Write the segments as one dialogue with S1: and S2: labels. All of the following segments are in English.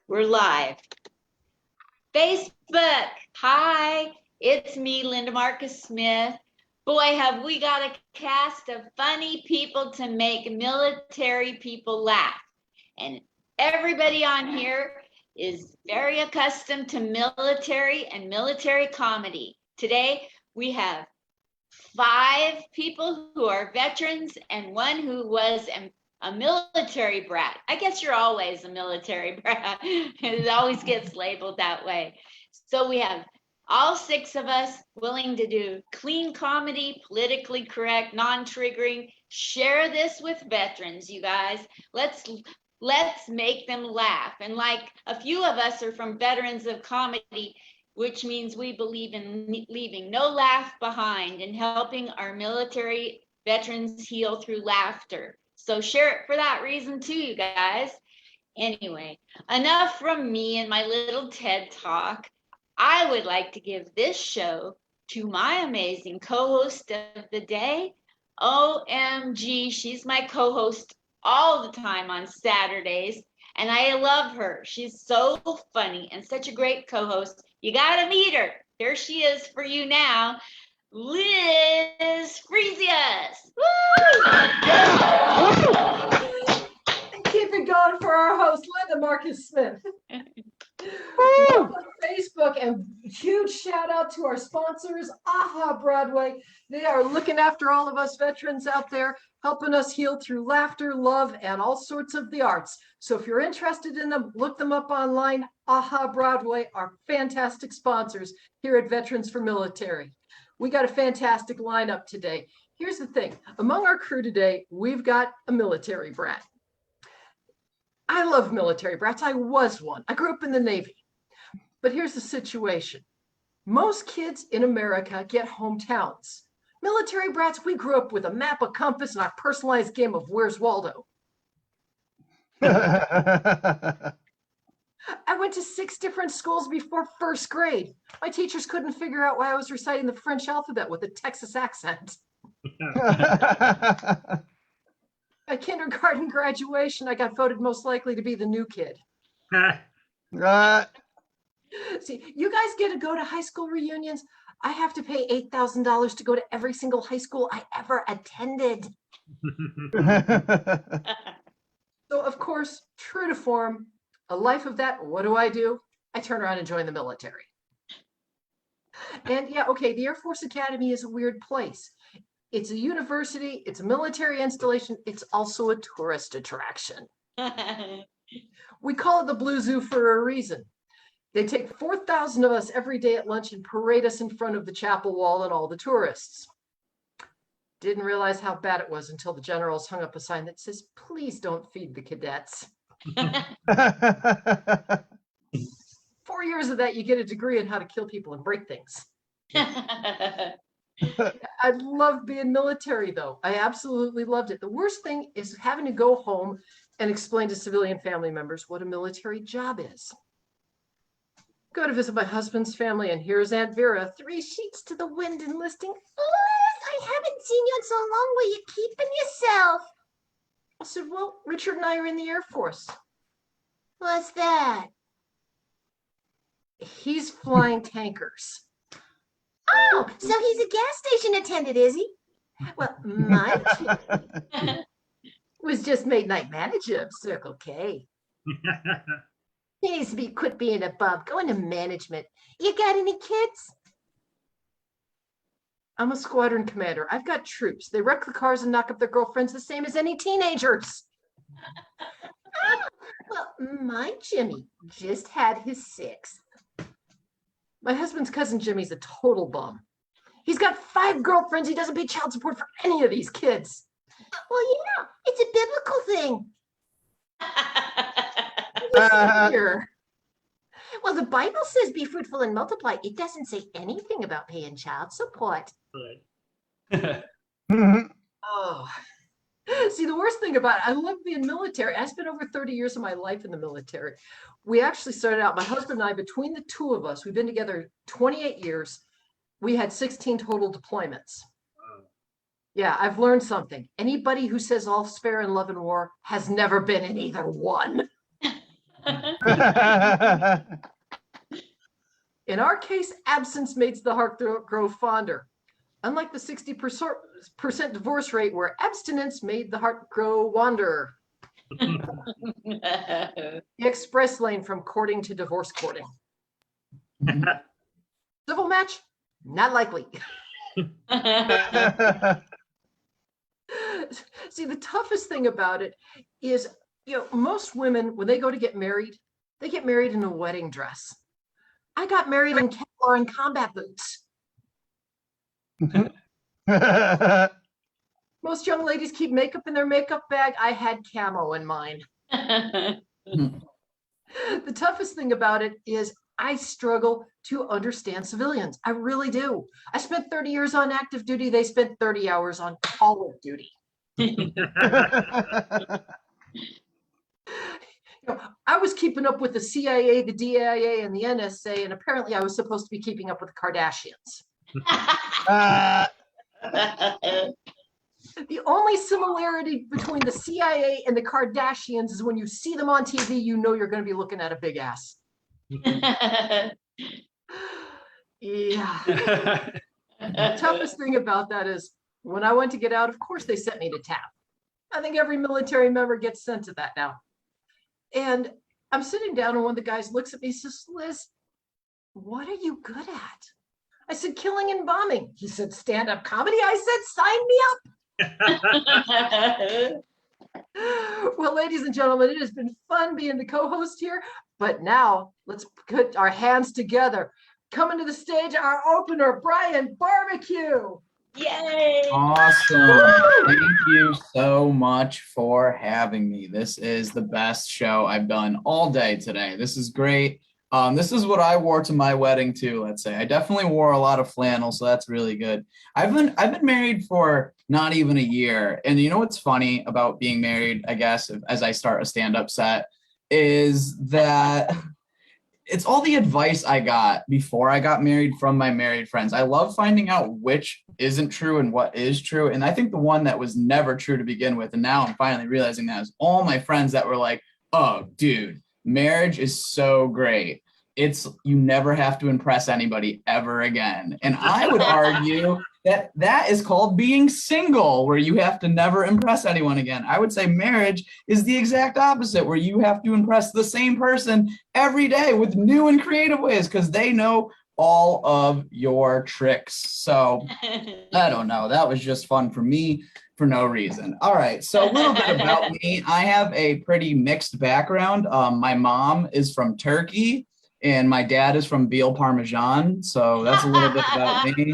S1: We're live. Facebook, hi, it's me, Linda Marcus Smith. Boy, have we got a cast of funny people to make military people laugh. And everybody on here is very accustomed to military and military comedy. Today, we have 5 people who are veterans and one who was a military brat. I guess you're always a military brat. It always gets labeled that way. So we have all 6 of us willing to do clean comedy, politically correct, non-triggering. Share this with veterans, you guys. Let's make them laugh. And like a few of us are from Veterans of Comedy, which means we believe in leaving no laugh behind and helping our military veterans heal through laughter. So share it for that reason too, you guys. Anyway, enough from me and my little TED Talk. I would like to give this show to my amazing co-host of the day. OMG, she's my co-host all the time on Saturdays, and I love her. She's so funny and such a great co-host. You gotta meet her. Here she is for you now. Liz Freesius.
S2: Keep it going for our host, Linda Marcus Smith. On Facebook, and huge shout out to our sponsors, Aha Broadway. They are looking after all of us veterans out there, helping us heal through laughter, love, and all sorts of the arts. So if you're interested in them, look them up online. Aha Broadway are fantastic sponsors here at Veterans for Military. We got a fantastic lineup today. Here's the thing. Among our crew today, we've got a military brat. I love military brats. I was one. I grew up in the Navy. But here's the situation. Most kids in America get hometowns. Military brats, we grew up with a map, a compass, and our personalized game of Where's Waldo. I went to 6 different schools before first grade. My teachers couldn't figure out why I was reciting the French alphabet with a Texas accent. At kindergarten graduation, I got voted most likely to be the new kid. See, you guys get to go to high school reunions. I have to pay $8,000 to go to every single high school I ever attended. So, of course, true to form, a life of that, what do? I turn around and join the military. And yeah, okay, the Air Force Academy is a weird place. It's a university, it's a military installation, it's also a tourist attraction. We call it the Blue Zoo for a reason. They take 4,000 of us every day at lunch and parade us in front of the chapel wall and all the tourists. Didn't realize how bad it was until the generals hung up a sign that says, "Please don't feed the cadets." 4 years of that, you get a degree in how to kill people and break things. I love being military, though. I absolutely loved it. The worst thing is having to go home and explain to civilian family members what a military job is. Go to visit my husband's family, and here's Aunt Vera, 3 sheets to the wind, enlisting. "Liz, I haven't seen you in so long. Will you keeping yourself?" I said, "Well, Richard and I are in the Air Force." "What's that?" "He's flying tankers." "Oh, so he's a gas station attendant, is he?" "Well, my was just made night manager of Circle K." "He needs to quit being a bub, go into management. You got any kids?" "I'm a squadron commander. I've got troops. They wreck the cars and knock up their girlfriends the same as any teenagers." "Oh, well, my Jimmy just had his 6th. My husband's cousin Jimmy's a total bum. He's got 5 girlfriends. He doesn't pay child support for any of these kids." "Well, yeah, it's a biblical thing." "Well, the Bible says be fruitful and multiply. It doesn't say anything about paying child support." Oh, see, the worst thing about it, I love being military. I spent over 30 years of my life in the military. We actually started out, my husband and I, between the 2 of us, we've been together 28 years. We had 16 total deployments. Yeah, I've learned something. Anybody who says all's fair in love and war has never been in either one. In our case, absence makes the heart grow fonder. Unlike the 60% divorce rate where abstinence made the heart grow wander. The express lane from courting to divorce courting. Civil match? Not likely. See, the toughest thing about it is, most women, when they go to get married, they get married in a wedding dress. I got married in Kevlar and combat boots. Most young ladies keep makeup in their makeup bag. I had camo in mine. The toughest thing about it is I struggle to understand civilians. I really do. I spent 30 years on active duty. They spent 30 hours on call of duty. I was keeping up with the CIA, the DIA, and the NSA, and apparently I was supposed to be keeping up with the Kardashians. The only similarity between the CIA and the Kardashians is when you see them on TV, you know you're going to be looking at a big ass. Yeah. The toughest thing about that is when I went to get out, of course they sent me to TAP. I think every military member gets sent to that now. And I'm sitting down and one of the guys looks at me and says, Liz, what are you good at? I said, killing and bombing. He said, stand-up comedy? I said, sign me up. Well, ladies and gentlemen, it has been fun being the co-host here, but now let's put our hands together. Coming to the stage, our opener, Brian Barbecue.
S1: Yay!
S3: Awesome. Thank you so much for having me. This is the best show I've done all day today. This is great. This is what I wore to my wedding too, let's say. I definitely wore a lot of flannel, so that's really good. I've been married for not even a year. And you know what's funny about being married, I guess, as I start a stand-up set, is that it's all the advice I got before I got married from my married friends. I love finding out which isn't true and what is true. And I think the one that was never true to begin with, and now I'm finally realizing that, is all my friends that were like, oh, dude, marriage is so great. You never have to impress anybody ever again. And I would argue that is called being single, where you have to never impress anyone again. I would say marriage is the exact opposite, where you have to impress the same person every day with new and creative ways because they know all of your tricks. So I don't know. That was just fun for me for no reason. All right. So a little bit about me. I have a pretty mixed background. My mom is from Turkey. And my dad is from Veal Parmesan, so that's a little bit about me.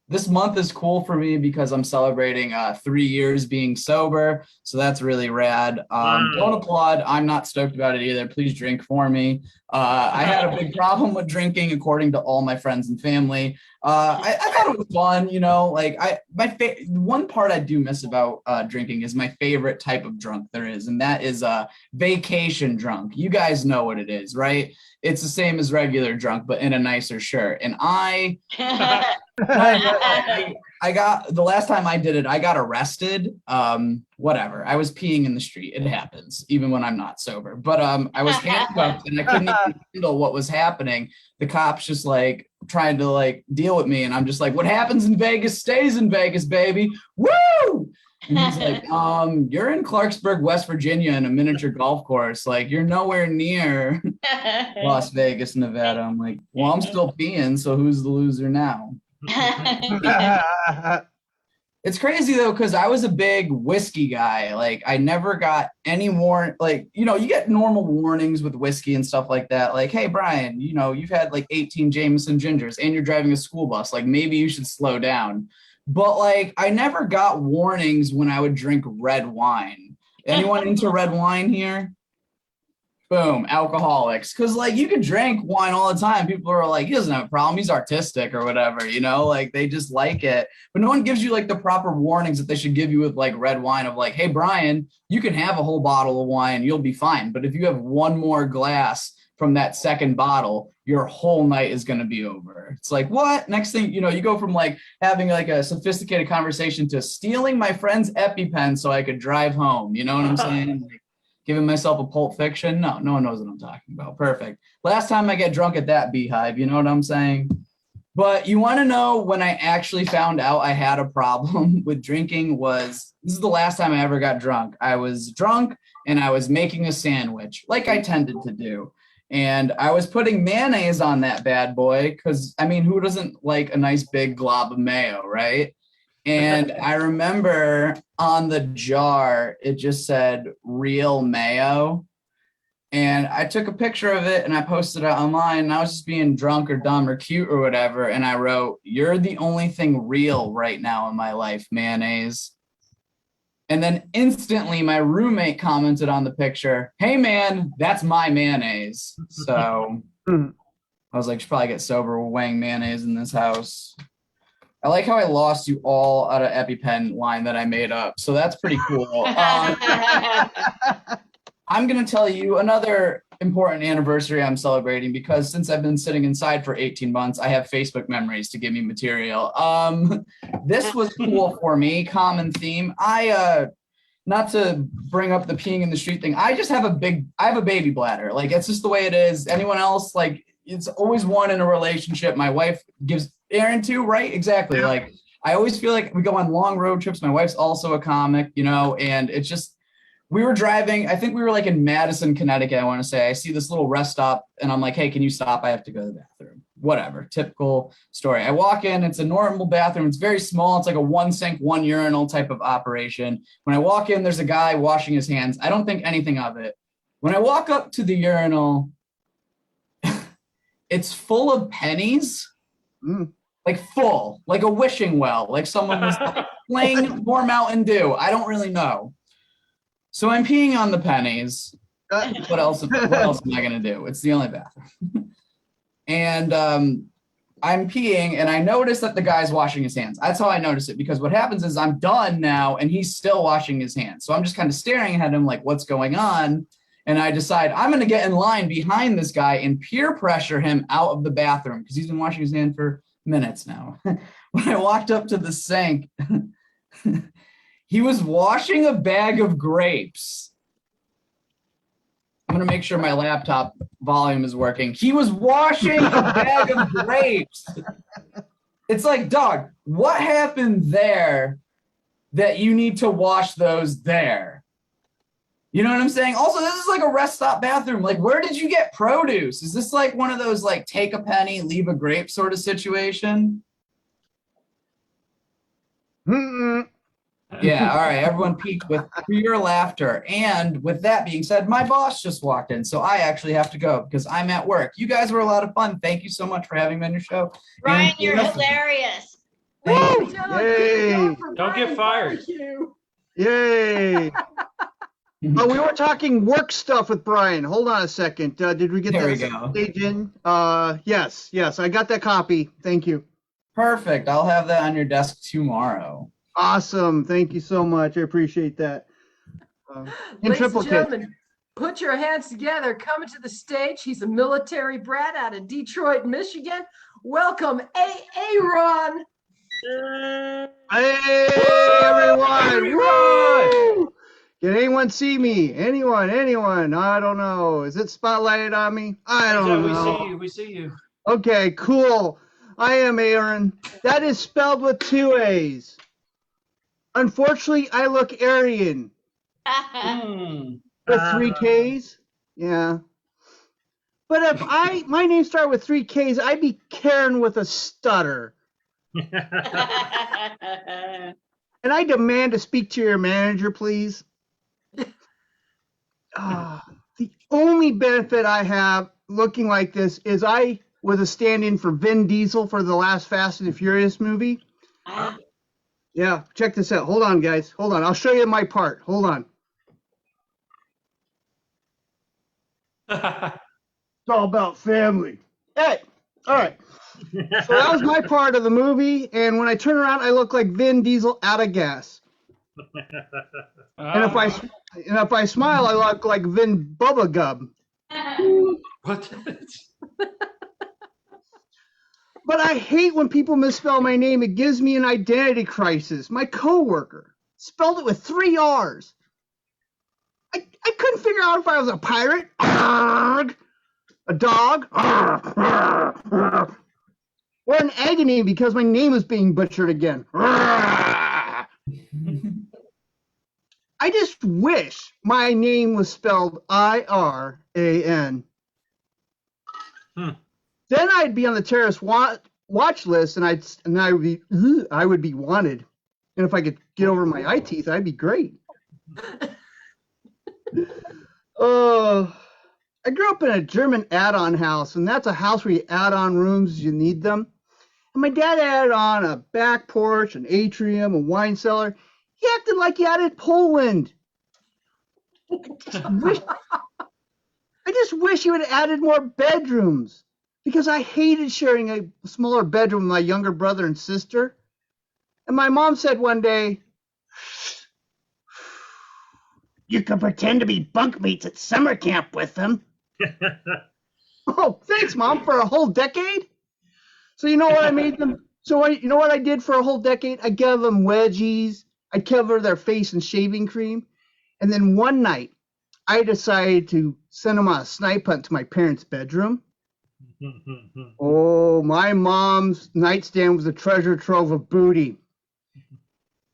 S3: This month is cool for me because I'm celebrating 3 years being sober, so that's really rad. Don't applaud. I'm not stoked about it either. Please drink for me. I had a big problem with drinking, according to all my friends and family. I thought it was fun, one part I do miss about drinking is my favorite type of drunk there is, and that is vacation drunk. You guys know what it is, right? It's the same as regular drunk, but in a nicer shirt. And I got, the last time I did it, I got arrested. Whatever. I was peeing in the street. It happens, even when I'm not sober. But I was handcuffed and I couldn't even handle what was happening. The cops just trying to deal with me. And I'm just like, what happens in Vegas stays in Vegas, baby. Woo! And he's like, you're in Clarksburg, West Virginia in a miniature golf course. You're nowhere near Las Vegas, Nevada. I'm like, well, I'm still peeing, so who's the loser now? It's crazy though, because I was a big whiskey guy. I never got any you get normal warnings with whiskey and stuff like that. Hey, Brian, you've had 18 Jameson Gingers and you're driving a school bus. Maybe you should slow down. But I never got warnings when I would drink red wine. Anyone into red wine here? Boom, alcoholics. Because you could drink wine all the time. People are like, he doesn't have a problem. He's artistic or whatever, they just like it. But no one gives you the proper warnings that they should give you with red wine of hey, Brian, you can have a whole bottle of wine. You'll be fine. But if you have one more glass from that second bottle, your whole night is going to be over. It's what? Next thing, you go from having a sophisticated conversation to stealing my friend's EpiPen so I could drive home. You know what I'm saying? giving myself a Pulp Fiction. No, no one knows what I'm talking about. Perfect. Last time I get drunk at that beehive, you know what I'm saying? But you want to know when I actually found out I had a problem with drinking was, this is the last time I ever got drunk. I was drunk and I was making a sandwich like I tended to do. And I was putting mayonnaise on that bad boy because, I mean, who doesn't like a nice big glob of mayo, right? And I remember on the jar, it just said real mayo. And I took a picture of it and I posted it online. And I was just being drunk or dumb or cute or whatever. And I wrote, "You're the only thing real right now in my life, mayonnaise." And then instantly my roommate commented on the picture, "Hey man, that's my mayonnaise." So I was like, should probably get sober weighing mayonnaise in this house. I like how I lost you all out of EpiPen line that I made up. So that's pretty cool. I'm going to tell you another important anniversary I'm celebrating because since I've been sitting inside for 18 months, I have Facebook memories to give me material. This was cool for me, common theme. Not to bring up the peeing in the street thing, I have a baby bladder. Like, it's just the way it is. Anyone else, like, it's always one in a relationship. My wife gives Aaron too, right? Exactly.
S4: Yeah.
S3: Like, I always feel like we go on long road trips. My wife's also a comic, you know, and it's just, we were driving, I think we were like in Madison, Connecticut, I want to say. I see this little rest stop and I'm like, "Hey, can you stop? I have to go to the bathroom." Whatever, typical story. I walk in, it's a normal bathroom. It's very small. It's like a one sink, one urinal type of operation. When I walk in, there's a guy washing his hands. I don't think anything of it. When I walk up to the urinal, it's full of pennies, like full, like a wishing well, like someone was playing more Mountain Dew. I don't really know. So I'm peeing on the pennies. What else am I going to do? It's the only bathroom. And I'm peeing and I notice that the guy's washing his hands. That's how I notice it, because what happens is I'm done now and he's still washing his hands. So I'm just kind of staring at him like, what's going on? And I decide I'm going to get in line behind this guy and peer pressure him out of the bathroom because he's been washing his hand for minutes now. When I walked up to the sink, he was washing a bag of grapes. I'm going to make sure my laptop volume is working. He was washing a bag of grapes. It's like, dog, what happened there that you need to wash those there? You know what I'm saying? Also, this is like a rest stop bathroom. Like, where did you get produce? Is this like one of those like take a penny, leave a grape sort of situation? Yeah, all right. Everyone peaked with pure laughter. And with that being said, my boss just walked in, so I actually have to go because I'm at work. You guys were a lot of fun. Thank you so much for having me on your show.
S1: Ryan,
S3: And
S1: you're
S3: yes,
S1: hilarious.
S2: Good job,
S4: Yay.
S2: good job for
S5: Don't get
S2: Brian
S5: fired.
S2: Barbecue.
S4: Yay! Oh, we were talking work stuff with Brian. Hold on a second. Did we get
S3: There we
S4: that
S3: go.
S4: stage in? Yes. I got that copy. Thank you.
S3: Perfect. I'll have that on your desk tomorrow.
S4: Awesome. Thank you so much. I appreciate that. In
S2: Ladies and
S4: triplicate.
S2: gentlemen, put your hands together. Coming to the stage, he's a military brat out of Detroit, Michigan. Welcome, Aaron.
S4: Hey, everyone! Woo! Can anyone see me? Anyone? I don't know. Is it spotlighted on me? I don't know.
S5: We see you.
S4: Okay, cool. I am Aaron. That is spelled with 2 A's. Unfortunately, I look Aryan with 3 K's. Yeah. But if my name started with 3 K's, I'd be Karen with a stutter. And I demand to speak to your manager, please. The only benefit I have looking like this is I was a stand-in for Vin Diesel for the last Fast and the Furious movie. Yeah, check this out. Hold on, guys. Hold on. I'll show you my part. Hold on. It's all about family. Hey, all right. So that was my part of the movie, and when I turn around, I look like Vin Diesel out of gas. And if I smile, I look like Vin Bubba Gum.
S5: What?
S4: But I hate when people misspell my name. It gives me an identity crisis. My coworker spelled it with 3 R's. I couldn't figure out if I was a pirate, argh, a dog, argh, argh, argh, or in agony because my name was being butchered again. Argh. I just wish my name was spelled IRAN. Then I'd be on the terrorist watch list, and I would be wanted. And if I could get over my eye teeth, I'd be great. I grew up in a German add-on house, and that's a house where you add on rooms as you need them. And my dad added on a back porch, an atrium, a wine cellar. He acted like he added Poland. I just wish he would have added more bedrooms, because I hated sharing a smaller bedroom with my younger brother and sister. And my mom said one day, "You can pretend to be bunkmates at summer camp with them." Oh, thanks, Mom, for a whole decade? So you know what I made them? You know what I did for a whole decade? I gave them wedgies. I covered their face in shaving cream. And then one night, I decided to send them on a snipe hunt to my parents' bedroom. Oh, my mom's nightstand was a treasure trove of booty.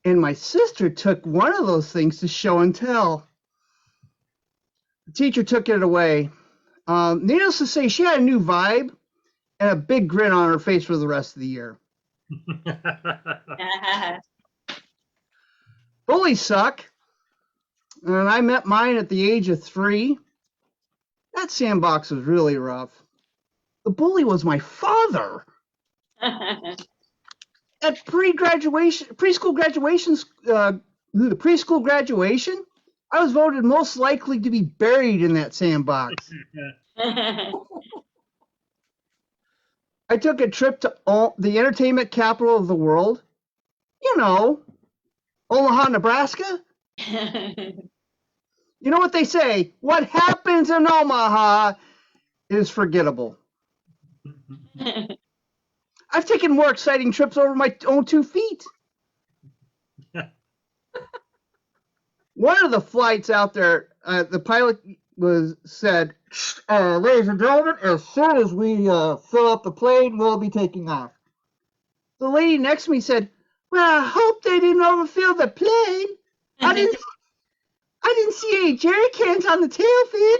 S4: And my sister took one of those things to show and tell. The teacher took it away. Needless to say, she had a new vibe and a big grin on her face for the rest of the year. Bullies suck. And I met mine at the age of 3. That sandbox was really rough. The bully was my father. At preschool graduation, I was voted most likely to be buried in that sandbox. I took a trip to the entertainment capital of the world. You know, Omaha, Nebraska. You know what they say? What happens in Omaha is forgettable. I've taken more exciting trips over my own 2 feet. One of the flights out there, the pilot said, "Ladies and gentlemen, as soon as we fill up the plane, we'll be taking off." The lady next to me said, "Well, I hope they didn't overfill the plane. I didn't see any jerry cans on the tail fin."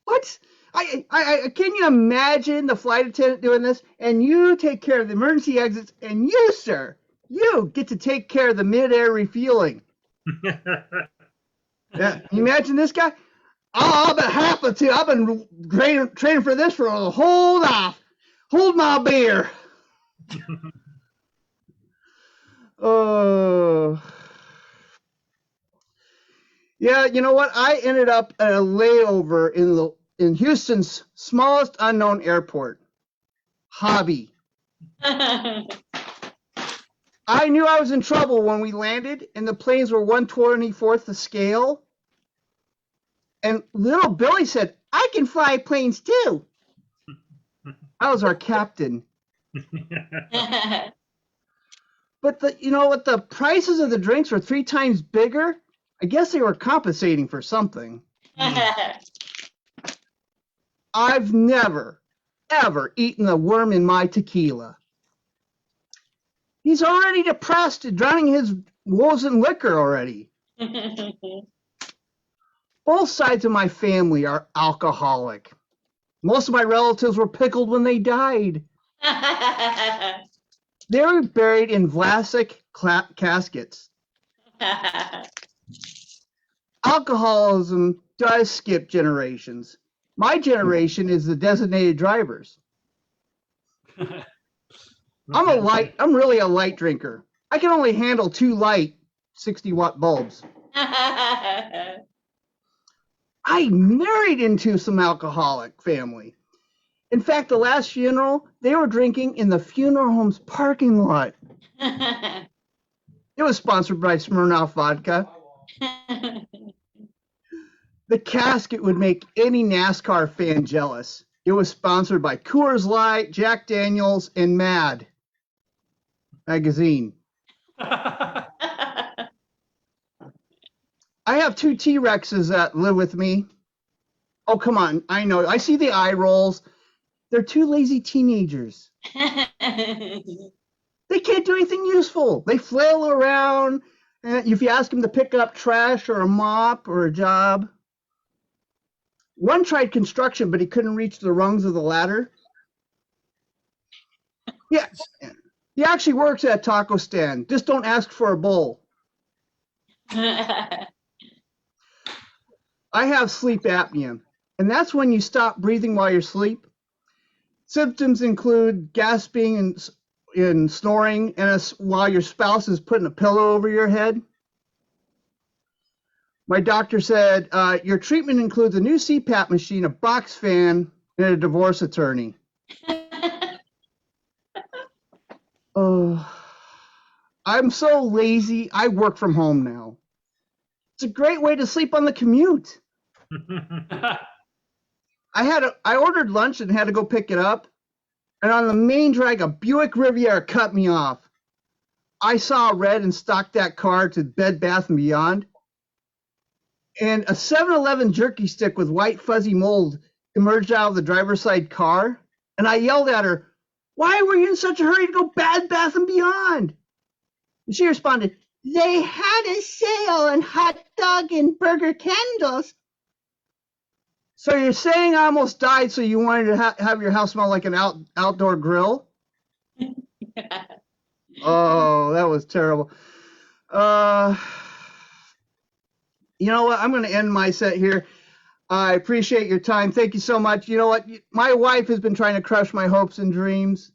S4: What? I can you imagine the flight attendant doing this? And you take care of the emergency exits, and you, sir, you get to take care of the mid-air refueling. Yeah, you imagine this guy? Oh, I'll be happy to. I've been training for this for a whole life. Hold my beer. Oh. Yeah, you know what? I ended up at a layover in Houston's smallest unknown airport, Hobby. I knew I was in trouble when we landed, and the planes were 1/24th the scale. And little Billy said, "I can fly planes too." I was our captain. But you know what? The prices of the drinks were 3 times bigger. I guess they were compensating for something. I've never, ever eaten a worm in my tequila. He's already depressed and drowning his woes in liquor already. Both sides of my family are alcoholic. Most of my relatives were pickled when they died. They were buried in Vlasic caskets. Alcoholism does skip generations. My generation is the designated drivers. I'm really a light drinker. I can only handle 2 light 60-watt bulbs. I married into some alcoholic family. In fact, the last funeral, they were drinking in the funeral home's parking lot. It was sponsored by Smirnoff Vodka. The casket would make any NASCAR fan jealous. It was sponsored by Coors Light, Jack Daniels, and Mad magazine. I have 2 T-Rexes that live with me. Oh, come on. I know. I see the eye rolls. They're 2 lazy teenagers. They can't do anything useful. They flail around. And if you ask them to pick up trash or a mop or a job. One tried construction, but he couldn't reach the rungs of the ladder. Yeah, he actually works at a taco stand. Just don't ask for a bowl. I have sleep apnea, and that's when you stop breathing while you're asleep. Symptoms include gasping and snoring, and while your spouse is putting a pillow over your head. My doctor said, your treatment includes a new CPAP machine, a box fan, and a divorce attorney. Oh, I'm so lazy. I work from home now. It's a great way to sleep on the commute. I ordered lunch and had to go pick it up. And on the main drag, a Buick Riviera cut me off. I saw red and stalked that car to Bed Bath & Beyond. And a 7-Eleven jerky stick with white fuzzy mold emerged out of the driver's side car. And I yelled at her, "Why were you in such a hurry to go Bed Bath & Beyond?" And she responded, "They had a sale on hot dog and burger candles." So you're saying I almost died so you wanted to have your house smell like an outdoor grill? Oh, that was terrible. You know what? I'm going to end my set here. I appreciate your time. Thank you so much. You know what? My wife has been trying to crush my hopes and dreams.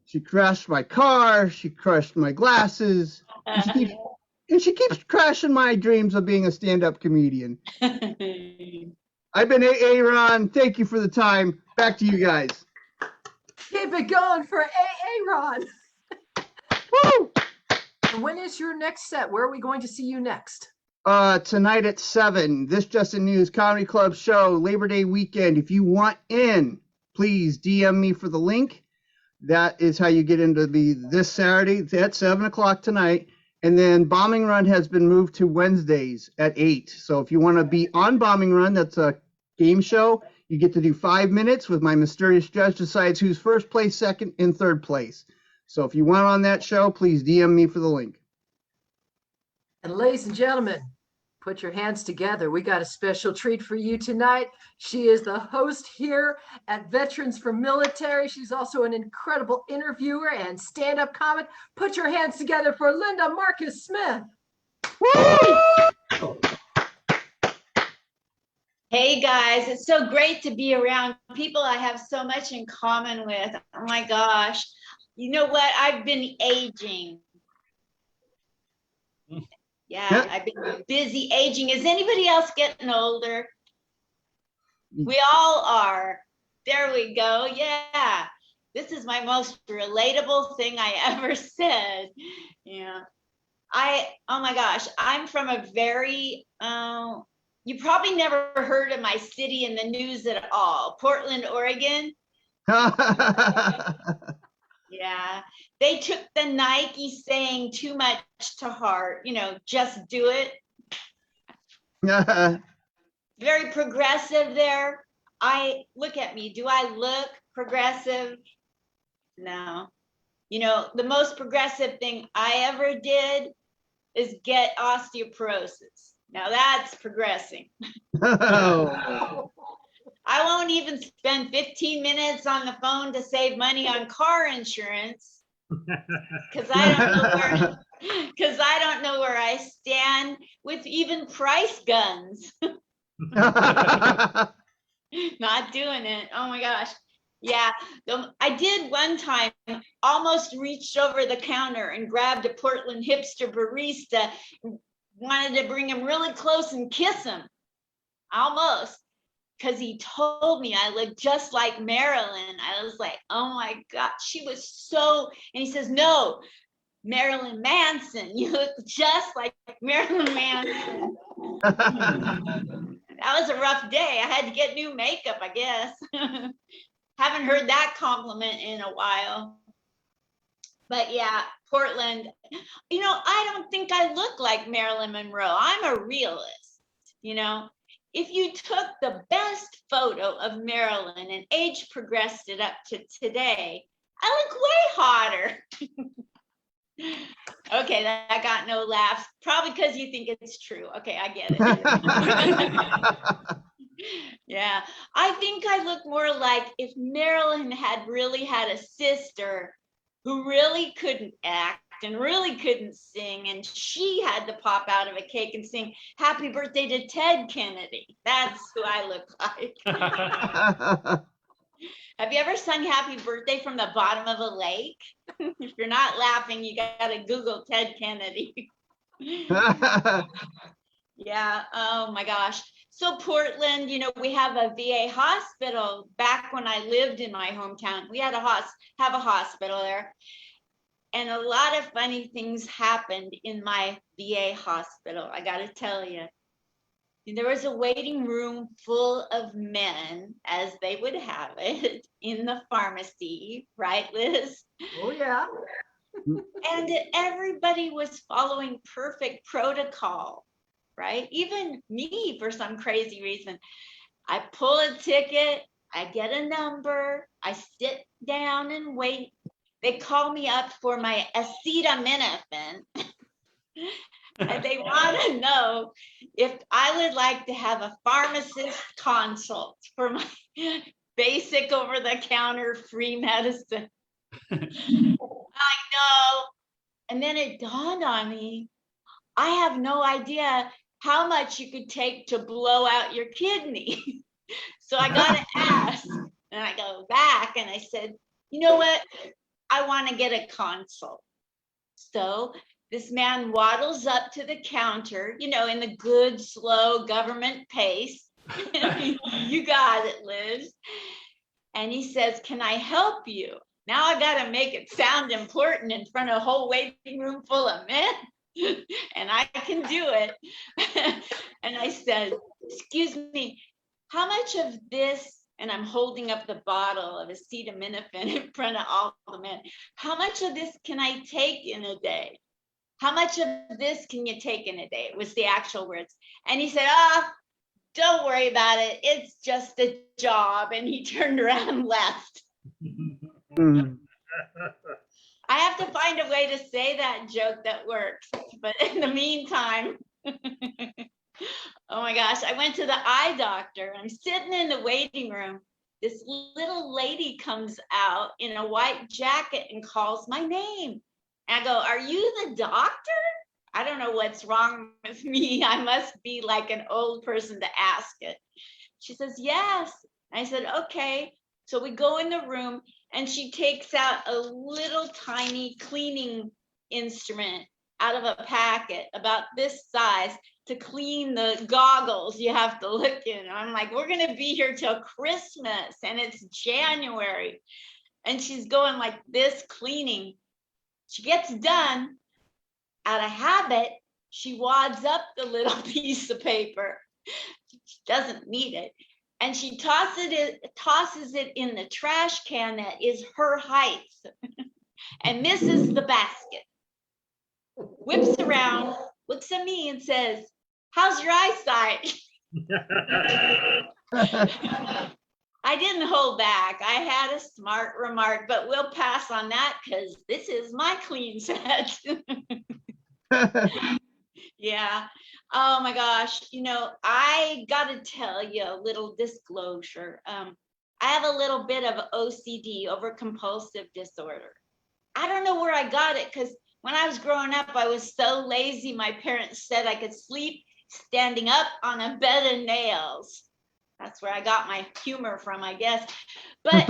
S4: She crushed my car. She crushed my glasses. And she keeps crashing my dreams of being a stand-up comedian. I've been Aaron. Thank you for the time. Back to you guys.
S2: Keep it going for Aaron.
S4: Woo!
S2: And when is your next set? Where are we going to see you next?
S4: Tonight at 7, This Justin News Comedy Club show, Labor Day weekend. If you want in, please DM me for the link. That is how you get into this Saturday at 7 o'clock tonight. And then Bombing Run has been moved to Wednesdays at 8. So if you want to be on Bombing Run, that's a game show. You get to do 5 minutes with my mysterious judge decides who's first place, second, and third place. So if you want on that show, please DM me for the link.
S2: And ladies and gentlemen, put your hands together. We got a special treat for you tonight. She is the host here at Veterans for Military. She's also an incredible interviewer and stand-up comic. Put your hands together for Linda Marcus Smith.
S4: Woo!
S1: Hey guys, it's so great to be around people I have so much in common with. Oh my gosh. You know what? I've been aging. Yeah, I've been busy aging. Is anybody else getting older? We all are. There we go. Yeah. This is my most relatable thing I ever said. Yeah. Oh my gosh, I'm from a very, you probably never heard of my city in the news at all. Portland, Oregon. Yeah, they took the Nike saying too much to heart, just do it. Very progressive there. Look at me. Do I look progressive? No. The most progressive thing I ever did is get osteoporosis. Now that's progressing. I won't even spend 15 minutes on the phone to save money on car insurance because I don't know where I stand with even price guns. Not doing it. Oh my gosh. Yeah, I did one time, almost reached over the counter and grabbed a Portland hipster barista, wanted to bring him really close and kiss him. Almost. Because he told me I looked just like Marilyn. I was like, oh my God, she was so, and he says, no, Marilyn Manson. You look just like Marilyn Manson. That was a rough day. I had to get new makeup, I guess. Haven't heard that compliment in a while. But yeah, Portland, I don't think I look like Marilyn Monroe. I'm a realist, If you took the best photo of Marilyn and age progressed it up to today, I look way hotter. Okay, that got no laughs. Probably because you think it's true. Okay, I get it. Yeah, I think I look more like if Marilyn had really had a sister who really couldn't act and really couldn't sing, and she had to pop out of a cake and sing happy birthday to Ted Kennedy. That's who I look like. Have you ever sung happy birthday from the bottom of a lake? If you're not laughing, you gotta Google Ted Kennedy. Yeah, oh my gosh. So Portland, we have a VA hospital. Back when I lived in my hometown, we had have a hospital there. And a lot of funny things happened in my VA hospital, I gotta tell you. There was a waiting room full of men, as they would have it, in the pharmacy, right, Liz?
S2: Oh, yeah.
S1: And everybody was following perfect protocol, right? Even me, for some crazy reason. I pull a ticket, I get a number, I sit down and wait. They call me up for my acetaminophen. And they want to know if I would like to have a pharmacist consult for my basic over-the-counter free medicine. I know. And then it dawned on me, I have no idea how much you could take to blow out your kidney. So I got to ask. And I go back and I said, you know what? I want to get a consult. So this man waddles up to the counter, in the good, slow government pace. You got it, Liz. And he says, can I help you? Now I got to make it sound important in front of a whole waiting room full of men. And I can do it. And I said, excuse me, how much of this, and I'm holding up the bottle of acetaminophen in front of all the men, how much of this can I take in a day? How much of this can you take in a day? Was the actual words. And he said, don't worry about it. It's just a job. And he turned around and left. I have to find a way to say that joke that works. But in the meantime, oh my gosh, I went to the eye doctor. I'm sitting in the waiting room. This little lady comes out in a white jacket and calls my name. And I go, are you the doctor? I don't know what's wrong with me. I must be like an old person to ask it. She says, yes. I said, okay. So we go in the room and she takes out a little tiny cleaning instrument out of a packet about this size to clean the goggles you have to look in. I'm like, we're going to be here till Christmas and it's January. And she's going like this cleaning. She gets done. Out of habit, she wads up the little piece of paper. She doesn't need it. And she tosses it in the trash can that is her height and misses the basket. Whips around, looks at me and says, how's your eyesight? I didn't hold back. I had a smart remark, but we'll pass on that because this is my clean set. Yeah. Oh my gosh. I got to tell you a little disclosure. I have a little bit of OCD, over compulsive disorder. I don't know where I got it because when I was growing up, I was so lazy. My parents said I could sleep standing up on a bed of nails. That's where I got my humor from, I guess. But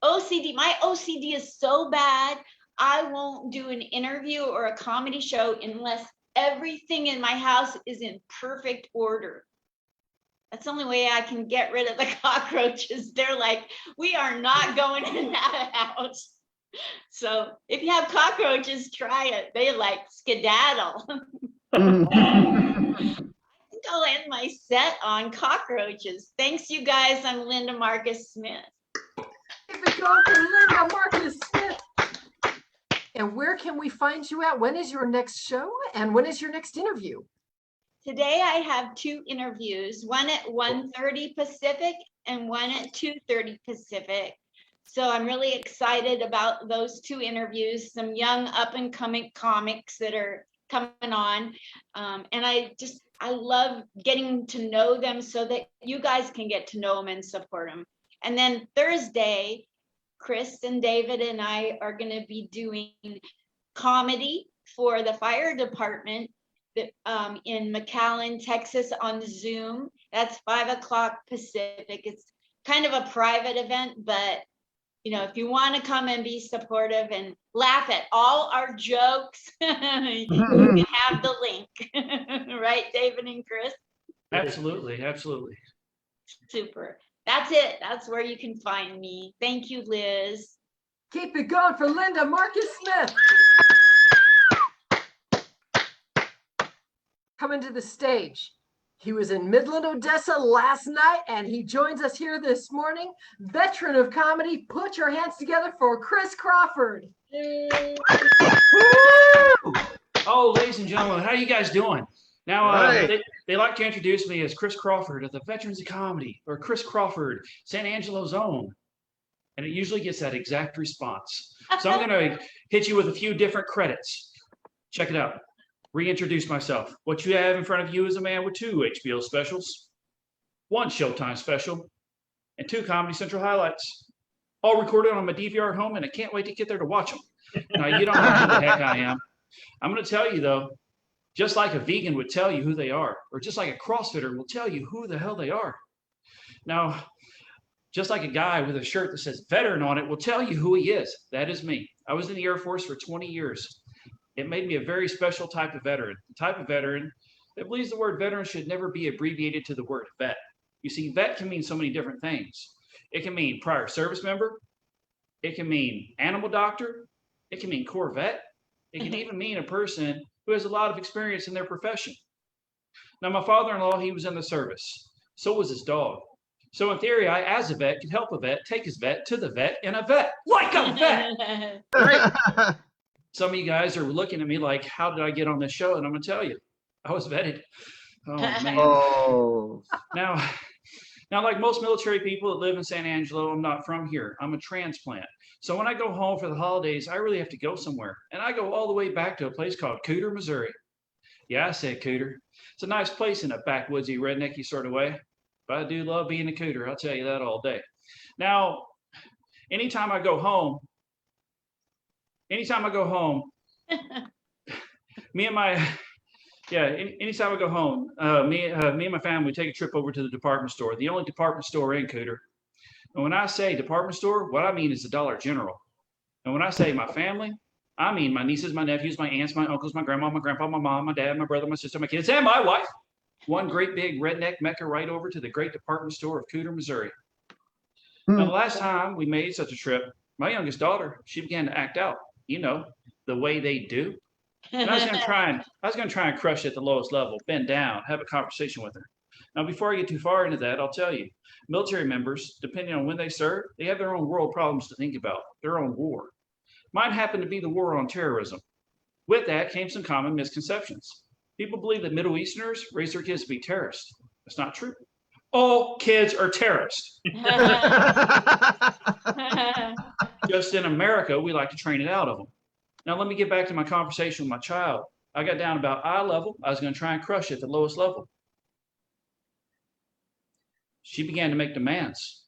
S1: OCD, my OCD is so bad, I won't do an interview or a comedy show unless everything in my house is in perfect order. That's the only way I can get rid of the cockroaches. They're like, we are not going in that house. So if you have cockroaches, try it. They like skedaddle. I'll end my set on cockroaches. Thanks, you guys. I'm Linda Marcus Smith.
S2: Give it going to Linda Marcus Smith. And where can we find you at? When is your next show? And when is your next interview?
S1: Today I have 2 interviews, one at 1:30 Pacific and one at 2:30 Pacific. So I'm really excited about those 2 interviews, some young up and coming comics that are coming on. And I love getting to know them so that you guys can get to know them and support them. And then Thursday, Chris and David and I are going to be doing comedy for the fire department in McAllen, Texas on Zoom. That's 5:00 Pacific. It's kind of a private event, but if you want to come and be supportive and laugh at all our jokes, you can have the link. Right, David and Chris?
S5: Absolutely.
S1: Super. That's it. That's where you can find me. Thank you, Liz.
S2: Keep it going for Linda Marcus Smith. Coming to the stage. He was in Midland, Odessa last night, and he joins us here this morning. Veteran of comedy, put your hands together for Chris Crawford.
S5: Oh, ladies and gentlemen, how are you guys doing? Now,
S4: Right.
S5: they like to introduce me as Chris Crawford of the Veterans of Comedy, or Chris Crawford, San Angelo's own. And it usually gets that exact response. So I'm going to hit you with a few different credits. Check it out. Reintroduce myself. What you have in front of you is a man with 2 HBO specials, 1 Showtime special, and 2 Comedy Central highlights, all recorded on my DVR at home, and I can't wait to get there to watch them. Now, you don't know who the heck I am. I'm going to tell you, though, just like a vegan would tell you who they are, or just like a CrossFitter will tell you who the hell they are. Now, just like a guy with a shirt that says veteran on it will tell you who he is. That is me. I was in the Air Force for 20 years. It made me a very special type of veteran, the type of veteran that believes the word veteran should never be abbreviated to the word vet. You see, vet can mean so many different things. It can mean prior service member. It can mean animal doctor. It can mean Corps vet. It can even mean a person who has a lot of experience in their profession. Now, my father-in-law, he was in the service. So was his dog. So in theory, I, as a vet, could help a vet take his vet to the vet in a vet, like a vet. Right. Some of you guys are looking at me like, how did I get on this show? And I'm going to tell you, I was vetted. Oh, man.
S4: Oh.
S5: Now, like most military people that live in San Angelo, I'm not from here. I'm a transplant. So when I go home for the holidays, I really have to go somewhere. And I go all the way back to a place called Cooter, Missouri. Yeah, I said Cooter. It's a nice place in a backwoodsy, rednecky sort of way. But I do love being a Cooter. I'll tell you that all day. Now, anytime I go home, anytime I go home, me and my family, we take a trip over to the department store, the only department store in Cooter. And when I say department store, what I mean is the Dollar General. And when I say my family, I mean my nieces, my nephews, my aunts, my uncles, my grandma, my grandpa, my mom, my dad, my brother, my sister, my kids, and my wife. One great big redneck mecca right over to the great department store of Cooter, Missouri. Now, the last time we made such a trip, my youngest daughter, she began to act out, the way they do. And I was going to try and crush at the lowest level, bend down, have a conversation with her. Now, before I get too far into that, I'll tell you, military members, depending on when they serve, they have their own world problems to think about, their own war. Mine happened to be the war on terrorism. With that came some common misconceptions. People believe that Middle Easterners raise their kids to be terrorists. That's not true. All kids are terrorists. Just in America, we like to train it out of them. Now, let me get back to my conversation with my child. I got down about eye level. I was going to try and crush it at the lowest level. She began to make demands.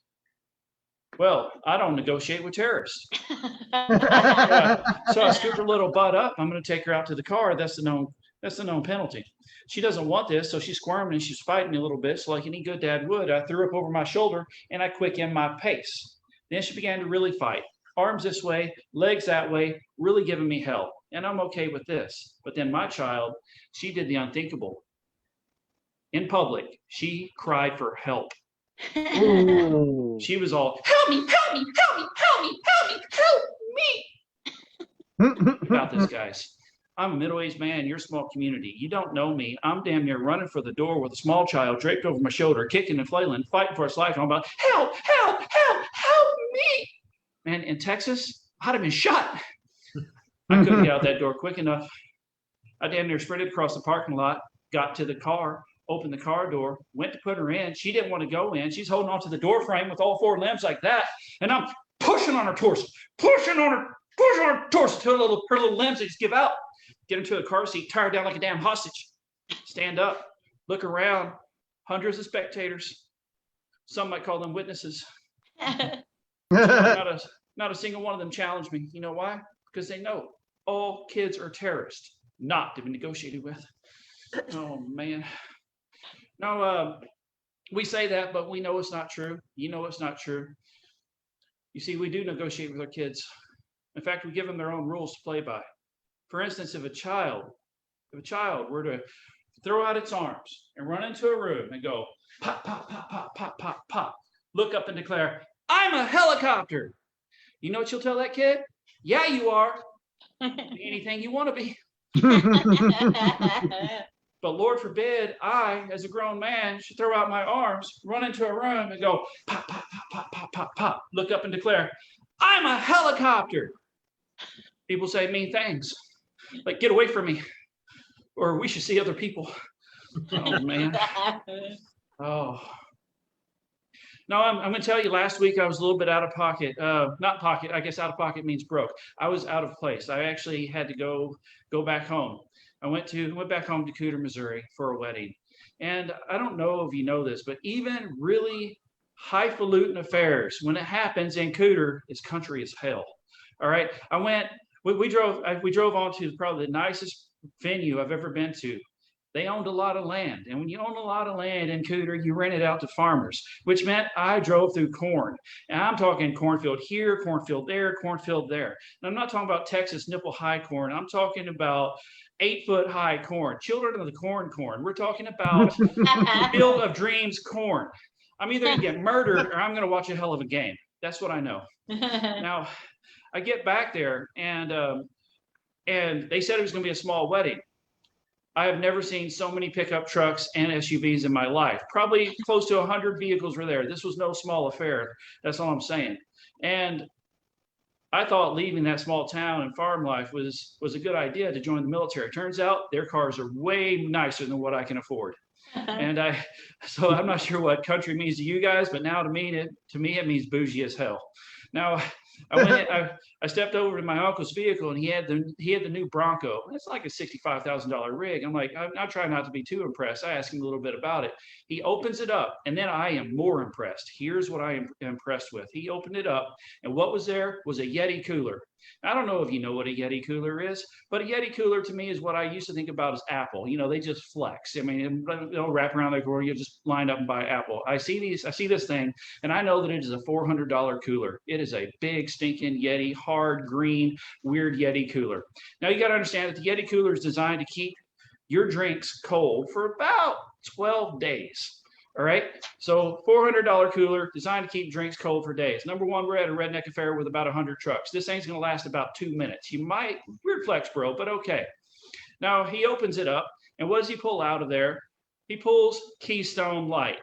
S5: Well, I don't negotiate with terrorists. So I scooped her little butt up. I'm going to take her out to the car. That's the known penalty. She doesn't want this, so she's squirming and she's fighting me a little bit. So like any good dad would, I threw up over my shoulder and I quickened my pace. Then she began to really fight. Arms this way, legs that way, really giving me hell. And I'm okay with this. But then my child, she did the unthinkable. In public, she cried for help.
S4: Ooh.
S5: She was all, help me, help me, help me, help me, help me, help me. About this, guys. I'm a middle-aged man in your small community. You don't know me. I'm damn near running for the door with a small child draped over my shoulder, kicking and flailing, fighting for its life. And I'm about, help, help, help, help me. Man, in Texas, I'd have been shot. I couldn't get out that door quick enough. I damn near sprinted across the parking lot, got to the car, opened the car door, went to put her in. She didn't want to go in. She's holding onto the door frame with all 4 limbs like that. And I'm pushing on her torso, pushing on her torso till her little limbs just give out. Get her to a car seat, tie her down like a damn hostage. Stand up, look around, hundreds of spectators. Some might call them witnesses. Not a single one of them challenged me. You know why? Because they know all kids are terrorists, not to be negotiated with. Oh, man. No, we say that, but we know it's not true. You know it's not true. You see, we do negotiate with our kids. In fact, we give them their own rules to play by. For instance, if a child were to throw out its arms and run into a room and go pop, pop, pop, pop, pop, pop, pop, look up and declare, "I'm a helicopter." You know what you'll tell that kid? Yeah, you are. Be anything you want to be. But Lord forbid I, as a grown man, should throw out my arms, run into a room and go pop, pop, pop, pop, pop, pop, pop, look up and declare, "I'm a helicopter." People say mean things like, "Get away from me," or "We should see other people." Oh, man. Oh. No, I'm going to tell you, last week I was a little bit out of pocket. Not pocket, I guess out of pocket means broke. I was out of place. I actually had to go back home. I went back home to Cooter, Missouri for a wedding. And I don't know if you know this, but even really highfalutin affairs, when it happens in Cooter, it's country as hell. All right. We drove on to probably the nicest venue I've ever been to. They owned a lot of land. And when you own a lot of land in Cooter, you rent it out to farmers, which meant I drove through corn. And I'm talking cornfield here, cornfield there, cornfield there. And I'm not talking about Texas nipple high corn. I'm talking about 8-foot high corn, children of the corn. We're talking about Field of Dreams corn. I'm either going to get murdered or I'm going to watch a hell of a game. That's what I know. Now, I get back there and they said it was going to be a small wedding. I have never seen so many pickup trucks and SUVs in my life. Probably close to 100 vehicles were there. This was no small affair. That's all I'm saying. And I thought leaving that small town and farm life was a good idea to join the military. Turns out their cars are way nicer than what I can afford. And so I'm not sure what country means to you guys, but now to me it means bougie as hell. Now I stepped over to my uncle's vehicle and he had the new Bronco. It's like a $65,000 rig. I'm like, I try not to be too impressed. I asked him a little bit about it. He opens it up and then I am more impressed. Here's what I am impressed with. He opened it up and what was there was a Yeti cooler. I don't know if you know what a Yeti cooler is, but a Yeti cooler to me is what I used to think about as Apple. You know, they just flex. I mean, they'll wrap around their corner. You just line up and buy Apple. I see this thing, and I know that it is a $400 cooler. It is a big, stinking Yeti, hard, green, weird Yeti cooler. Now, you got to understand that the Yeti cooler is designed to keep your drinks cold for about 12 days. All right. So $400 cooler designed to keep drinks cold for days. Number one, we're at a redneck affair with about 100 trucks. This thing's going to last about 2 minutes. You might, weird flex, bro, but okay. Now he opens it up and what does he pull out of there? He pulls Keystone Light,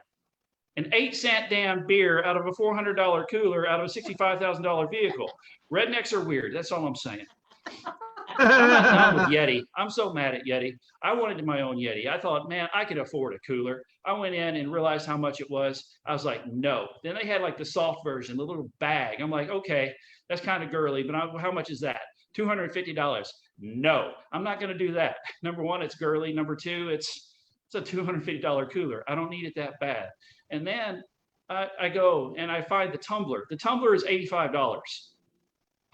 S5: an 8-cent damn beer out of a $400 cooler out of a $65,000 vehicle. Rednecks are weird. That's all I'm saying. I'm not done with Yeti. I'm so mad at Yeti. I wanted my own Yeti. I thought, man, I could afford a cooler. I went in and realized how much it was. I was like, no. Then they had like the soft version, the little bag. I'm like, okay, that's kind of girly, but how much is that? $250. No, I'm not going to do that. Number one, it's girly. Number two, it's a $250 cooler. I don't need it that bad. And then I go and I find the tumbler. The tumbler is $85.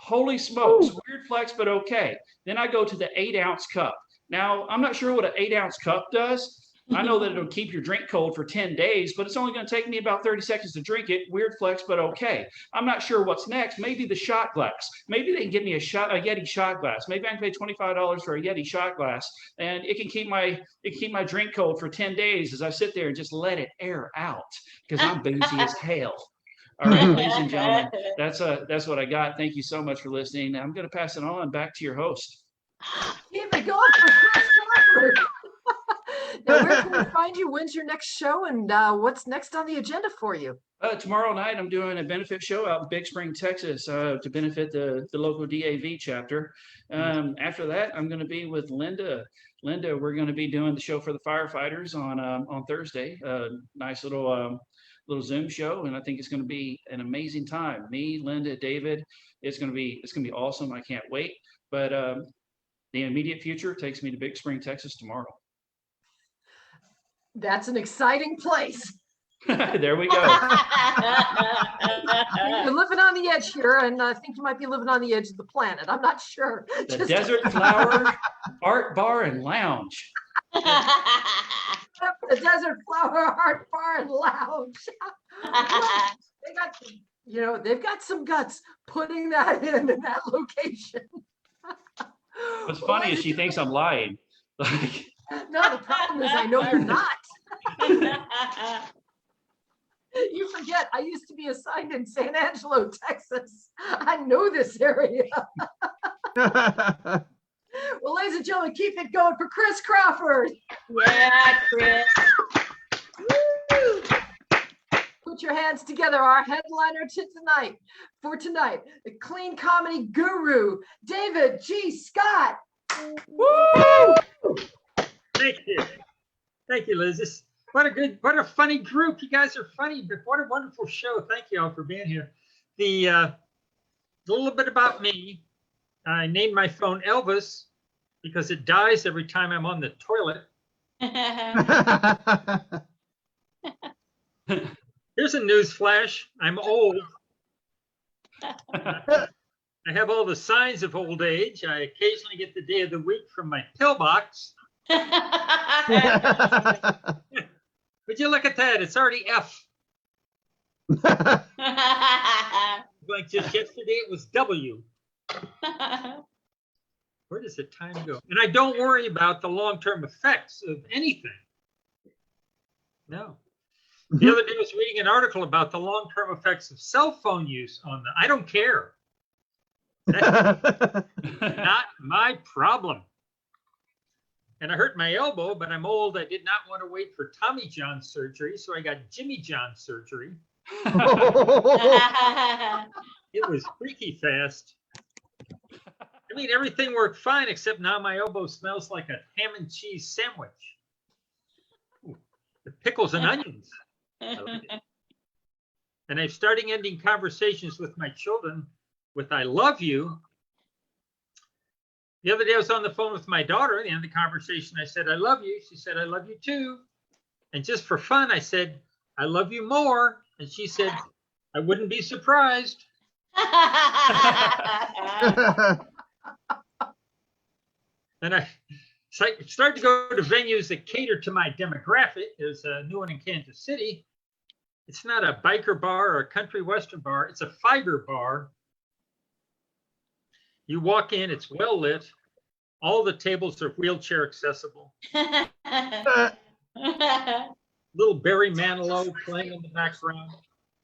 S5: Holy smokes, ooh. Weird flex, but okay. Then I go to the 8-ounce cup. Now, I'm not sure what an 8-ounce cup does. I know that it'll keep your drink cold for 10 days, but it's only going to take me about 30 seconds to drink it. Weird flex, but okay. I'm not sure what's next. Maybe the shot glass. Maybe they can give me a Yeti shot glass. Maybe I can pay $25 for a Yeti shot glass, and it can keep my drink cold for 10 days as I sit there and just let it air out because I'm boozy as hell. All right, ladies and gentlemen, that's what I got. Thank you so much for listening. I'm going to pass it on back to your host.
S2: Keep it going for Chris Crawford. Now, where can we find you? When's your next show, and what's next on the agenda for you?
S5: Tomorrow night, I'm doing a benefit show out in Big Spring, Texas, to benefit the local DAV chapter. After that, I'm going to be with Linda. Linda, we're going to be doing the show for the firefighters on Thursday. Nice little Zoom show, and I think it's going to be an amazing time. Me, Linda, David, it's going to be awesome. I can't wait. But the immediate future takes me to Big Spring, Texas tomorrow.
S2: That's an exciting place.
S5: There we go.
S2: You're living on the edge here, and I think you might be living on the edge of the planet. I'm not sure.
S5: The Desert Flower Art Bar and Lounge.
S2: The Desert Flower Art Bar and Lounge. They've got some guts putting that in that location.
S5: What's funny is she thinks I'm lying.
S2: No, the problem is I know you're not. You forget, I used to be assigned in San Angelo, Texas. I know this area. Well, ladies and gentlemen, keep it going for Chris Crawford.
S1: Yeah, Chris.
S2: Woo! Put your hands together. Our headliner for tonight, the clean comedy guru, David G. Scott.
S6: Woo! Thank you. Thank you, Liz. What a funny group. You guys are funny, but what a wonderful show. Thank you all for being here. A little bit about me. I named my phone Elvis because it dies every time I'm on the toilet. Here's a news flash. I'm old. I have all the signs of old age. I occasionally get the day of the week from my pillbox. Would you look at that? It's already F. Like just yesterday, it was W. Where does the time go? And I don't worry about the long-term effects of anything. No. The other day I was reading an article about the long-term effects of cell phone use on the, I don't care. That's not my problem. And I hurt my elbow, but I'm old. I did not want to wait for Tommy John surgery, so I got Jimmy John surgery. It was freaky fast. I mean, everything worked fine, except now my elbow smells like a ham and cheese sandwich. Ooh, the pickles and onions. I like it. And I'm starting ending conversations with my children with "I love you." The other day I was on the phone with my daughter. At the end of the conversation, I said, "I love you." She said, "I love you too." And just for fun, I said, "I love you more." And she said, "I wouldn't be surprised." And I started to go to venues that cater to my demographic. There's a new one in Kansas City. It's not a biker bar or a country western bar. It's a fiber bar. You walk in, it's well lit. All the tables are wheelchair accessible. Little Barry Manilow playing in the background.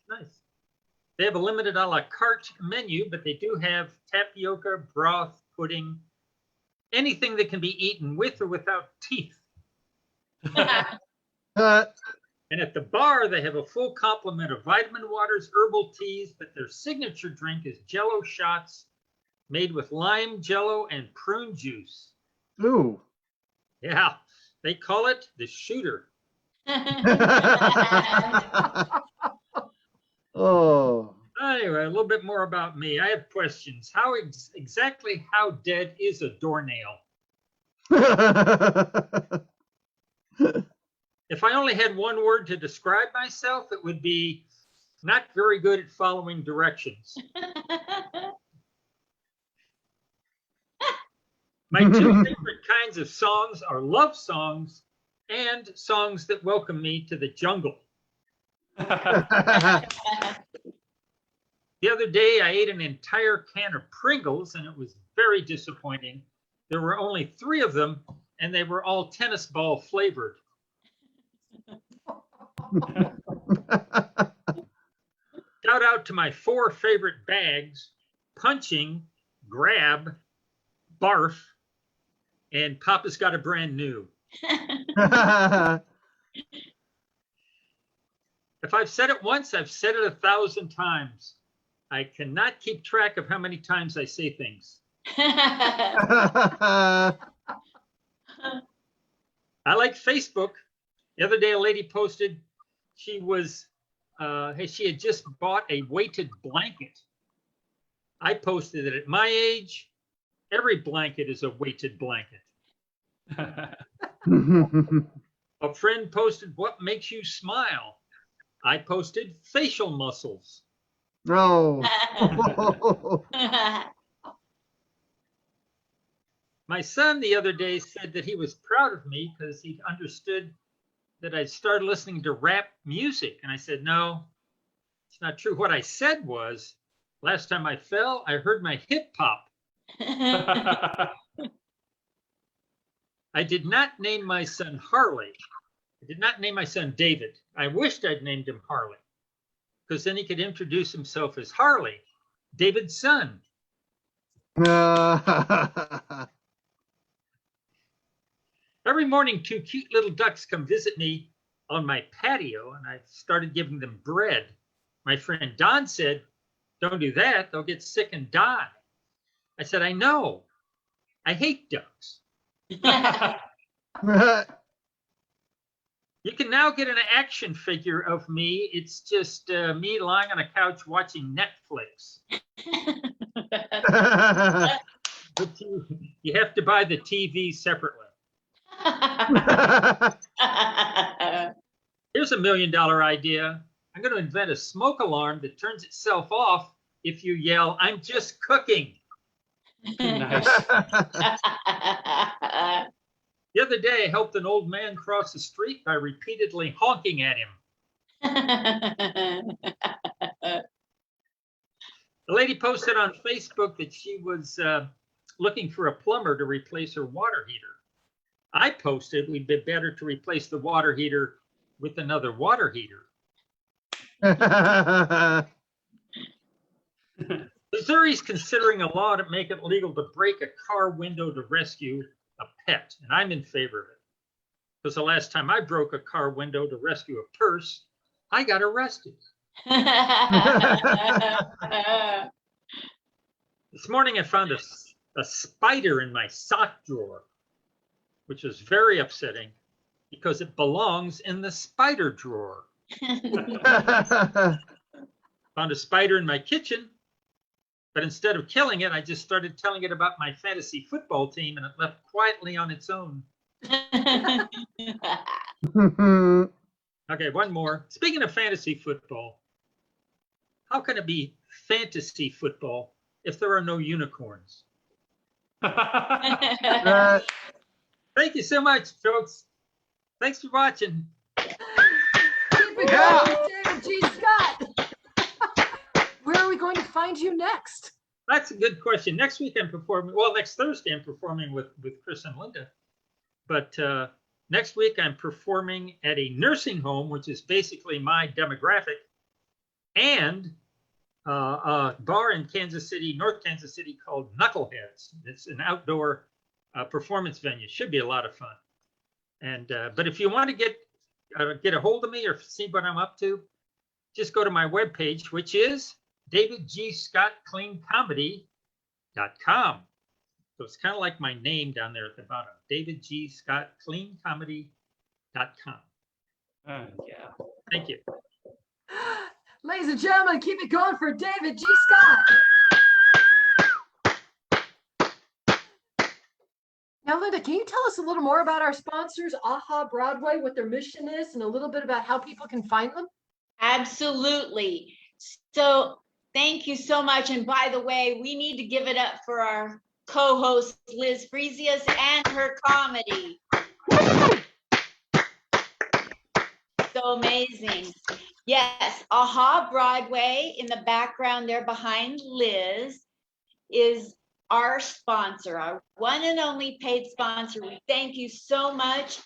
S6: Nice. They have a limited a la carte menu, but they do have tapioca, broth, pudding, anything that can be eaten with or without teeth. And at the bar, they have a full complement of vitamin waters, herbal teas, but their signature drink is Jello shots made with lime, Jello, and prune juice.
S4: Ooh.
S6: Yeah, they call it the shooter.
S4: Oh.
S6: Anyway, a little bit more about me. I have questions. Exactly how dead is a doornail? If I only had one word to describe myself, it would be not very good at following directions. My two favorite kinds of songs are love songs and songs that welcome me to the jungle. The other day, I ate an entire can of Pringles, and it was very disappointing. There were only 3 of them, and they were all tennis ball flavored. Shout out to my 4 favorite bags: punching, grab, barf, and Papa's got a brand new. If I've said it once, I've said it 1,000 times. I cannot keep track of how many times I say things. I like Facebook. The other day, a lady posted she had just bought a weighted blanket. I posted that at my age, every blanket is a weighted blanket. A friend posted, "What makes you smile?" I posted facial muscles.
S4: No.
S6: My son the other day said that he was proud of me because he understood that I'd started listening to rap music. And I said, no, it's not true. What I said was, last time I fell, I heard my hip hop. I did not name my son Harley. I did not name my son David. I wished I'd named him Harley, because then he could introduce himself as Harley, David's son. Every morning, 2 cute little ducks come visit me on my patio, and I've started giving them bread. My friend Don said, "Don't do that, they'll get sick and die." I said, "I know. I hate ducks." You can now get an action figure of me. It's just me lying on a couch watching Netflix. But you have to buy the TV separately. Here's $1 million idea. I'm going to invent a smoke alarm that turns itself off if you yell, "I'm just cooking."
S5: Nice.
S6: The other day, I helped an old man cross the street by repeatedly honking at him. The lady posted on Facebook that she was looking for a plumber to replace her water heater. I posted we'd be better to replace the water heater with another water heater. Missouri's considering a law to make it legal to break a car window to rescue a pet, and I'm in favor of it. Because the last time I broke a car window to rescue a purse, I got arrested. This morning I found a spider in my sock drawer, which was very upsetting because it belongs in the spider drawer. Found a spider in my kitchen, but instead of killing it, I just started telling it about my fantasy football team, and it left quietly on its own. Okay, one more. Speaking of fantasy football, how can it be fantasy football if there are no unicorns? Thank you so much, folks. Thanks for watching.
S2: Keep it going, David G. Scott. Where are we going to find you next?
S6: That's a good question. Next week I'm performing, well, next Thursday I'm performing with Chris and Linda. But next week I'm performing at a nursing home, which is basically my demographic, and a bar in Kansas City, North Kansas City, called Knuckleheads. It's an outdoor performance venue. Should be a lot of fun. And but if you want to get a hold of me or see what I'm up to, just go to my webpage, which is davidgscottcleancomedy.com. So it's kind of like my name down there at the bottom, davidgscottcleancomedy.com.
S5: Yeah.
S6: Thank you.
S2: Ladies and gentlemen, keep it going for David G. Scott. Now, Linda, can you tell us a little more about our sponsors, AHA Broadway, what their mission is, and a little bit about how people can find them?
S1: Absolutely. So thank you so much. And by the way, we need to give it up for our co-host, Liz Fresius, and her comedy. So amazing. Yes, AHA Broadway in the background there behind Liz is our sponsor, our one and only paid sponsor. We thank you so much.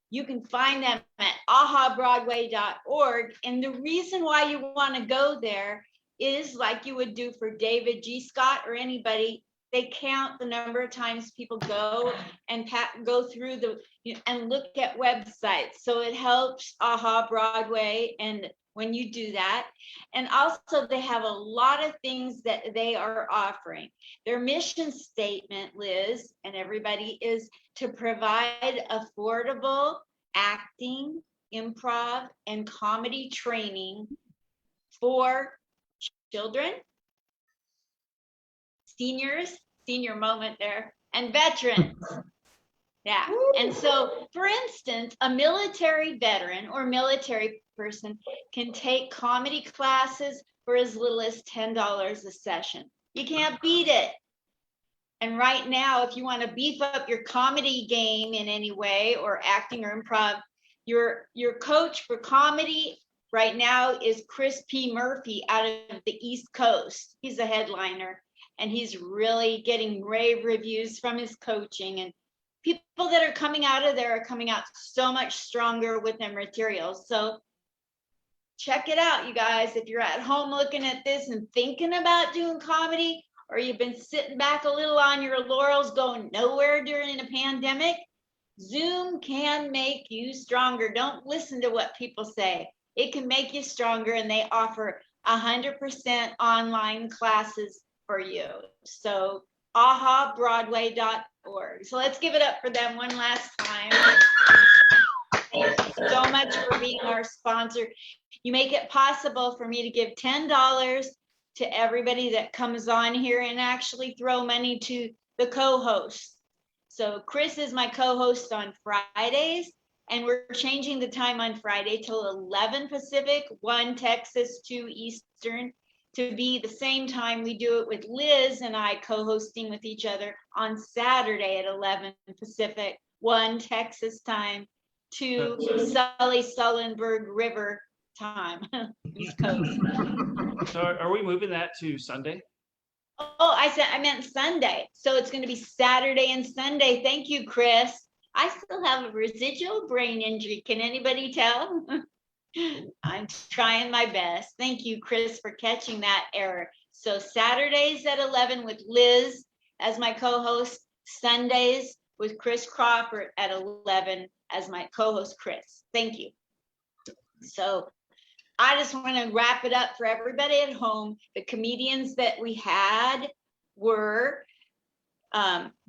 S1: You can find them at ahabroadway.org. And the reason why you want to go there is, like you would do for David G. Scott or anybody, they count the number of times people go and go through and look at websites. So it helps AHA Broadway and when you do that. And also they have a lot of things that they are offering. Their mission statement, Liz, and everybody, is to provide affordable acting, improv, and comedy training for children, seniors, senior moment there, and veterans. Yeah. And so, for instance, a military veteran or military person can take comedy classes for as little as $10 a session. You can't beat it. And right now, if you want to beef up your comedy game in any way, or acting or improv, your coach for comedy right now is Chris P. Murphy out of the East Coast. He's a headliner, and he's really getting rave reviews from his coaching. And people that are coming out of there are coming out so much stronger with their materials. So check it out, you guys. If you're at home looking at this and thinking about doing comedy, or you've been sitting back a little on your laurels going nowhere during a pandemic, Zoom can make you stronger. Don't listen to what people say. It can make you stronger, and they offer 100% online classes for you. So ahabroadway.org. So let's give it up for them one last time. Thank you so much for being our sponsor. You make it possible for me to give $10 to everybody that comes on here and actually throw money to the co-host. So Chris is my co-host on Fridays, and we're changing the time on Friday till 11 Pacific, 1 Texas, 2 Eastern, to be the same time we do it with Liz and I co-hosting with each other on Saturday at 11 Pacific, 1 Texas time, 2 Sullenberg River time, East Coast.
S5: So are we moving that to Sunday?
S1: Oh, I meant Sunday. So it's going to be Saturday and Sunday. Thank you, Chris. I still have a residual brain injury. Can anybody tell? I'm trying my best. Thank you, Chris, for catching that error. So Saturdays at 11 with Liz as my co-host, Sundays with Chris Crawford at 11 as my co-host, Chris. Thank you. So I just want to wrap it up for everybody at home. The comedians that we had were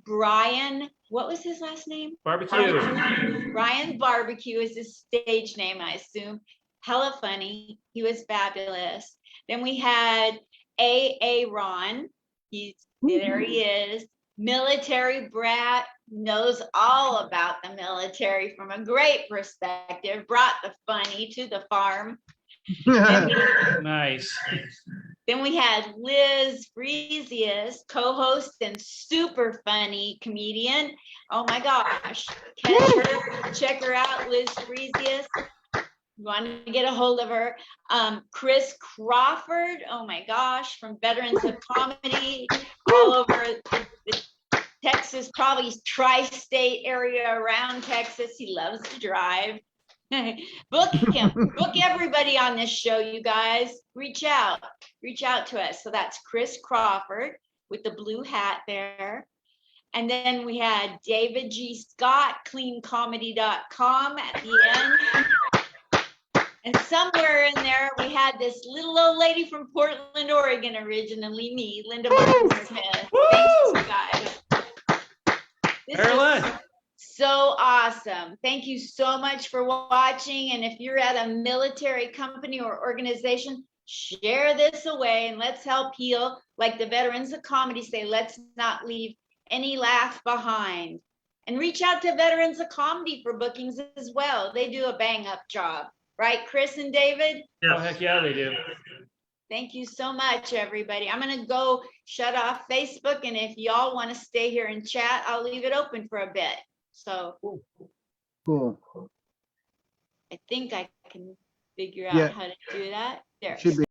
S1: Brian, what was his last name?
S5: Barbecue.
S1: Brian Barbecue is his stage name, I assume. Hella funny. He was fabulous. Then we had A.A. Ron. There he is. Military brat, knows all about the military from a great perspective, brought the funny to the farm.
S5: Nice.
S1: Then we had Liz Freesius, co-host and super funny comedian. Oh my gosh. Check her out, Liz Freesius. You want to get a hold of her. Chris Crawford, oh my gosh, from Veterans of Comedy, all over the Texas, probably tri-state area around Texas. He loves to drive. Book him. Book everybody on this show, you guys. Reach out to us. So that's Chris Crawford with the blue hat there. And then we had David G. Scott, cleancomedy.com at the end. And somewhere in there, we had this little old lady from Portland, Oregon, originally, me, Linda Martin Smith. Thanks, you guys. This
S5: Marilyn.
S1: is so awesome. Thank you so much for watching. And if you're at a military company or organization, share this away and let's help heal. Like the Veterans of Comedy say, let's not leave any laugh behind. And reach out to Veterans of Comedy for bookings as well. They do a bang up job. Right, Chris and David?
S5: Oh, heck yeah, they do.
S1: Thank you so much, everybody. I'm going to go shut off Facebook. And if y'all want to stay here and chat, I'll leave it open for a bit. So
S4: Cool.
S1: I think I can figure out how to do that. There.
S4: Should be.